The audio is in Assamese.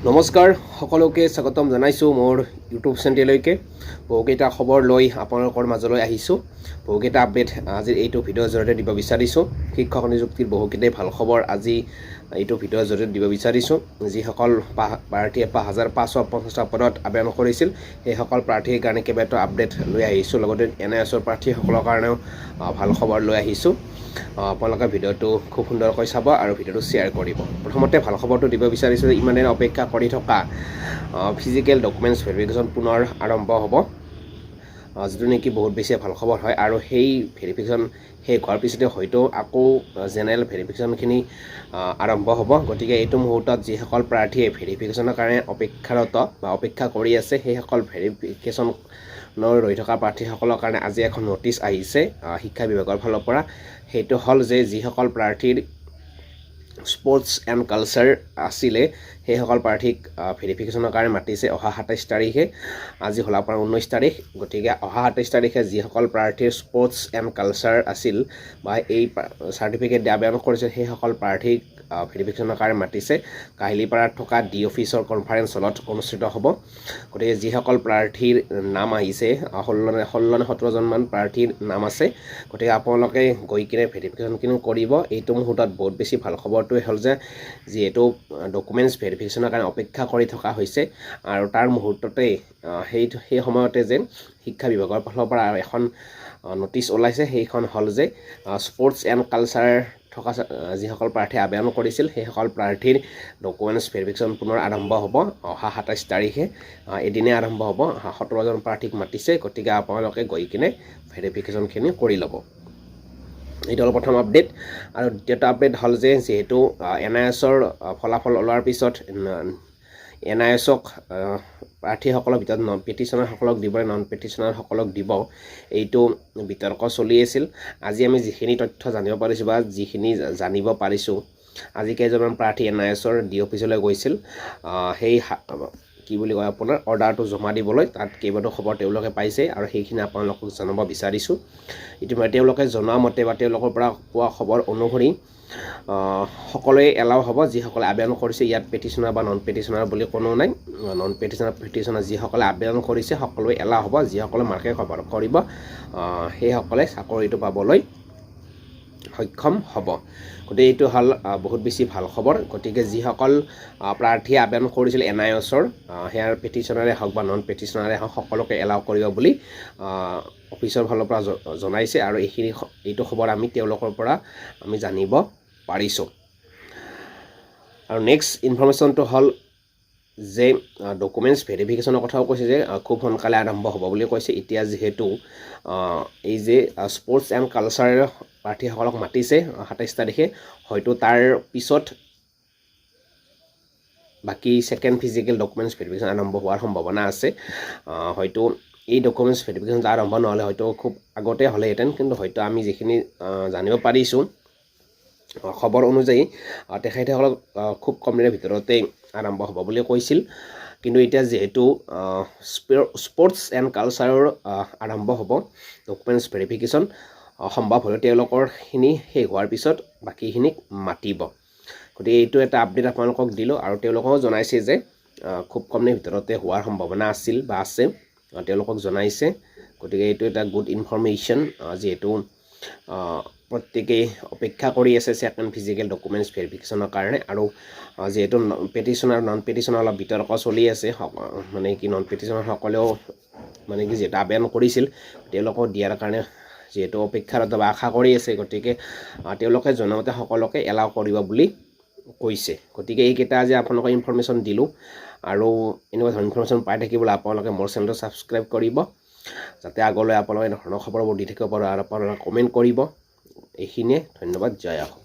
নমস্কাৰ সকলোকে স্বাগতম জনাইছোঁ মোৰ ইউটিউব চেনেললৈকে বহুকেইটা খবৰ লৈ আপোনালোকৰ মাজলৈ আহিছোঁ বহুকেইটা আপডেট আজিৰ এইটো ভিডিঅ'ৰ জৰিয়তে দিব বিচাৰিছোঁ শিক্ষক নিযুক্তিৰ বহুকেইটাই ভাল খবৰ আজি এইটো ভিডিঅ'ৰ জৰিয়তে দিব বিচাৰিছোঁ যিসকল প্ৰাৰ্থীয়ে 5550টা পদত আবেদন কৰিছিল সেইসকল প্ৰাৰ্থীৰ কাৰণে কেইবাটাও আপডেট লৈ আহিছোঁ লগতে NISৰ প্ৰাৰ্থীসকলৰ কাৰণেও ভাল খবৰ লৈ আহিছোঁ আপোনালোকে ভিডিঅ'টো খুব সুন্দৰকৈ চাব আৰু ভিডিঅ'টো শ্বেয়াৰ কৰিব প্ৰথমতে ভাল খবৰটো দিব বিচাৰিছোঁ ইমানে অপেক্ষা কৰি থকা ফিজিকেল ডকুমেণ্টছ ভেৰিফিকেশ্যন পুনৰ আৰম্ভ হ'ব যিটো নেকি বহুত বেছি ভাল খবৰ হয় আৰু সেই ভেৰিফিকেশ্যন শেষ হোৱাৰ পিছতে হয়তো আকৌ জেনেৰেল ভেৰিফিকেশ্যনখিনি আৰম্ভ হ'ব গতিকে এইটো মুহূৰ্তত যিসকল প্ৰাৰ্থীয়ে ভেৰিফিকেশ্যনৰ কাৰণে অপেক্ষাৰত বা অপেক্ষা কৰি আছে সেইসকল ভেৰিফিকেশ্যন ৰৈ থকা প্ৰাৰ্থীসকলৰ কাৰণে আজি এখন নটিচ আহিছে শিক্ষা বিভাগৰ ফালৰ পৰা সেইটো হ'ল যে যিসকল প্ৰাৰ্থীৰ স্পৰ্টছ এণ্ড কালচাৰ আছিলে সেইসকল প্ৰাৰ্থীক ভেৰিফিকেশ্যনৰ কাৰণে মাতিছে অহা 27 তাৰিখে আজি হ'ল আপোনাৰ 19 তাৰিখ গতিকে অহা 27 তাৰিখে যিসকল প্ৰাৰ্থীৰ স্পৰ্টছ এণ্ড কালচাৰ আছিল বা এই চাৰ্টিফিকেট দি আবেদন কৰিছিল সেইসকল প্ৰাৰ্থীক ভেৰিফিকেশ্যনৰ কাৰণে মাতিছে কাহিলীপাৰাত থকা ডি অফিচৰ কনফাৰেন্স হলত অনুষ্ঠিত হ'ব গতিকে যিসকল প্ৰাৰ্থীৰ নাম আহিছে 16-17জনমান প্ৰাৰ্থীৰ নাম আছে গতিকে আপোনালোকে গৈ কিনে ভেৰিফিকেশ্যনখিনি কৰিব এইটো মুহূৰ্তত বহুত বেছি ভাল খবৰটোৱে হ'ল যে যিহেতু ডকুমেণ্টছ ভেৰিফিকেশ্যনৰ কাৰণে অপেক্ষা কৰি থকা হৈছে আৰু তাৰ মুহূৰ্ততে সেই সময়তে যেন শিক্ষা বিভাগৰ ফালৰ পৰা এখন নটিচ ওলাইছে সেইখন হ'ল যে স্পৰ্টছ এণ্ড কালচাৰ থকা যিসকল প্ৰাৰ্থীয়ে আবেদন কৰিছিল সেইসকল প্ৰাৰ্থীৰ ডকুমেণ্টছ ভেৰিফিকেশ্যন পুনৰ আৰম্ভ হ'ব অহা 27 তাৰিখে এদিনে আৰম্ভ হ'ব 17জন প্ৰাৰ্থীক মাতিছে গতিকে আপোনালোকে গৈ কিনে ভেৰিফিকেশ্যনখিনি কৰি ল'ব এইটো হ'ল প্ৰথম আপডেট আৰু দ্বিতীয়টা আপডেট হ'ল যে যিহেতু NISৰ ফলাফল ওলোৱাৰ পিছত NISক প্ৰাৰ্থীসকলৰ ভিতৰত নন পেটিশ্যনাৰসকলক দিব নন পেটিশ্যনাৰসকলক দিব এইটো বিতৰ্ক চলি আছিল আজি আমি যিখিনি তথ্য জানিব পাৰিছোঁ বা যিখিনি জানিব পাৰিছোঁ আজি কেইজনমান প্ৰাৰ্থী NISৰ ডি অফিচলৈ গৈছিল সেই কি বুলি কয় আপোনাৰ অৰ্ডাৰটো জমা দিবলৈ তাত কেইবাটাও খবৰ তেওঁলোকে পাইছে আৰু সেইখিনি আপোনালোকক জনাব বিচাৰিছোঁ ইতিমধ্যে তেওঁলোকে জনোৱা মতে বা তেওঁলোকৰ পৰা পোৱা খবৰ অনুসৰি সকলোৱে এলাও হ'ব যিসকলে আবেদন কৰিছে ইয়াত পেটিশ্যনাৰ বা নন পেটিশ্যনাৰ বুলি কোনো নাই নন পেটিশ্যনাৰ যিসকলে আবেদন কৰিছে সকলোৱে এলাও হ'ব যিসকলে মাৰ্কে কভাৰ কৰিব সেইসকলে চাকৰিটো পাবলৈ সক্ষম হ'ব গতিকে এইটো হ'ল বহুত বেছি ভাল খবৰ গতিকে যিসকল প্ৰাৰ্থীয়ে আবেদন কৰিছিল NISৰ সেয়াৰ পেটিশ্যনাৰে হওক বা নন পেটিশ্যনাৰে হওক সকলোকে এলাও কৰিব বুলি অফিচৰ ফালৰ পৰা জনাইছে আৰু এইটো খবৰ আমি তেওঁলোকৰ পৰা আমি জানিব পাৰিছোঁ আৰু নেক্সট ইনফৰমেশ্যনটো হ'ল যে ডকুমেণ্টছ ভেৰিফিকেশ্যনৰ কথাও কৈছে যে খুব সোনকালে আৰম্ভ হ'ব বুলি কৈছে এতিয়া যিহেতু এই যে স্পৰ্টছ এণ্ড কালচাৰেল প্ৰাৰ্থীসকলক মাতিছে 27 তাৰিখে হয়তো তাৰ পিছত বাকী ছেকেণ্ড ফিজিকেল ডকুমেণ্টছ ভেৰিফিকেশ্যন আৰম্ভ হোৱাৰ সম্ভাৱনা আছে হয়তো এই ডকুমেণ্টছ ভেৰিফিকেশ্যন আৰম্ভ নহ'লে হয়তো খুব আগতে হ'লেহেঁতেন কিন্তু হয়তো আমি যিখিনি জানিব পাৰিছোঁ খবৰ অনুযায়ী তেখেতসকলক খুব কম দিনৰ ভিতৰতে আৰম্ভ হ'ব বুলি কৈছিল কিন্তু এতিয়া যিহেতু স্পৰ্টছ এণ্ড কালচাৰৰ আৰম্ভ হ'ব ডকুমেণ্টছ ভেৰিফিকেশ্যন সম্ভৱ হ'লে তেওঁলোকৰখিনি শেষ হোৱাৰ পিছত বাকীখিনিক মাতিব গতিকে এইটো এটা আপডেট আপোনালোকক দিলোঁ আৰু তেওঁলোকেও জনাইছে যে খুব কম দিনৰ ভিতৰতে হোৱাৰ সম্ভাৱনা আছিল বা আছে তেওঁলোকক জনাইছে গতিকে এইটো এটা গুড ইনফৰমেশ্যন যিহেতু প্ৰত্যেকেই অপেক্ষা কৰি আছে ছেকেণ্ড ফিজিকেল ডকুমেণ্টছ ভেৰিফিকেশ্যনৰ কাৰণে আৰু যিহেতু পেটিশ্যনাৰ নন পেটিশ্যনাৰ অলপ বিতৰ্ক চলি আছে মানে কি নন পেটিশ্যনাৰসকলেও মানে কি যিহেতু আবেদন কৰিছিল তেওঁলোকক দিয়াৰ কাৰণে যিহেতু অপেক্ষাৰত বা আশা কৰি আছে গতিকে তেওঁলোকে জনাওঁতে সকলোকে এলাও কৰিব বুলি কৈছে গতিকে এইকেইটা আজি আপোনালোকক ইনফৰমেশ্যন দিলোঁ আৰু এনেকুৱা ধৰণৰ ইনফৰমেশ্যন পাই থাকিবলৈ আপোনালোকে মোৰ চেনেলটো ছাবস্ক্ৰাইব কৰিব যাতে আগলৈ আপোনালোকে এনেধৰণৰ খবৰবোৰ দি থাকিব পাৰোঁ আৰু আপোনালোকে কমেণ্ট কৰিব এইখিনিয়ে ধন্যবাদ জয় আহক